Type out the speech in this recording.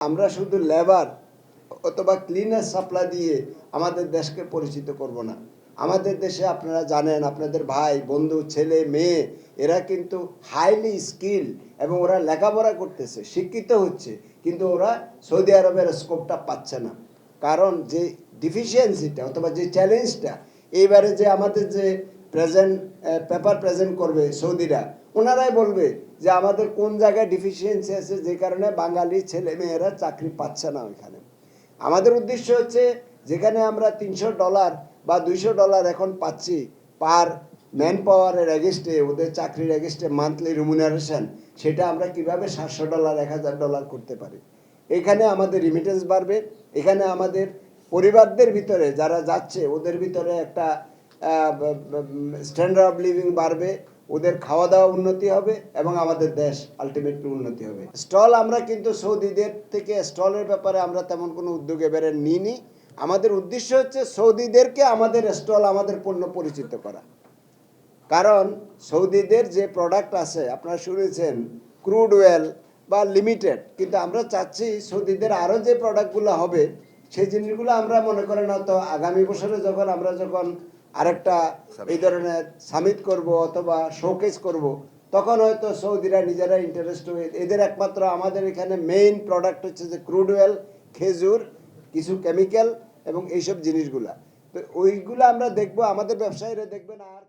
আমরা শুধু লেবার অথবা ক্লিনার সাপ্লাই দিয়ে আমাদের দেশকে পরিচিত করব না। আমাদের দেশে আপনারা জানেন, আপনাদের ভাই বন্ধু ছেলে মেয়ে এরা কিন্তু হাইলি স্কিল এবং ওরা লেখাপড়া করতেছে, শিক্ষিত হচ্ছে, কিন্তু ওরা সৌদি আরবের স্কোপটা পাচ্ছে না। কারণ যে ডিফিসিয়েন্সিটা অথবা যে চ্যালেঞ্জটা এইবারে যে আমাদের যে পেপার প্রেজেন্ট করবে সৌদিরা, ওনারাই বলবে যে আমাদের কোন জায়গায় ডিফিসিয়েন্সি আছে, যে কারণে বাঙালি ছেলে মেয়েরা চাকরি পাচ্ছে না ওইখানে। আমাদের উদ্দেশ্য হচ্ছে যেখানে আমরা $300 বা $200 এখন পাচ্ছি পার ম্যান পাওয়ারের এগেস্টে, ওদের চাকরির এগেস্টে মান্থলি রিমুনারেশন, সেটা আমরা কিভাবে $700 $1000 করতে পারি। এখানে আমাদের রিমিটেন্স বাড়বে, এখানে আমাদের পরিবারদের ভিতরে যারা যাচ্ছে ওদের ভিতরে একটা স্ট্যান্ডার্ড অফ লিভিং বাড়বে, ওদের খাওয়া দাওয়া উন্নতি হবে এবং আমাদের দেশ আলটিমেটলি উন্নতি হবে। স্টল আমরা কিন্তু সৌদিদের থেকে স্টলের ব্যাপারে আমরা তেমন কোনো উদ্যোগ এবারে নিইনি। আমাদের উদ্দেশ্য হচ্ছে সৌদিদেরকে আমাদের স্টল, আমাদের পণ্য পরিচিত করা। কারণ সৌদিদের যে প্রোডাক্ট আছে আপনারা শুনেছেন ক্রুড অয়েল বা লিমিটেড, কিন্তু আমরা চাচ্ছি সৌদিদের আরও যে প্রোডাক্টগুলো হবে সেই জিনিসগুলো আমরা মনে করেন হয়তো আগামী বছরে যখন আরেকটা এই ধরনের সামিট করব অথবা শোকেস করব, তখন হয়তো সৌদিরা নিজেরা ইন্টারেস্ট হয়ে, এদের একমাত্র আমাদের এখানে মেইন প্রোডাক্ট হচ্ছে যে ক্রুড অয়েল, খেজুর, কিছু কেমিক্যাল এবং এইসব জিনিসগুলা। তো ওইগুলো আমরা দেখবো, আমাদের ব্যবসায়ীরা দেখবেন। আর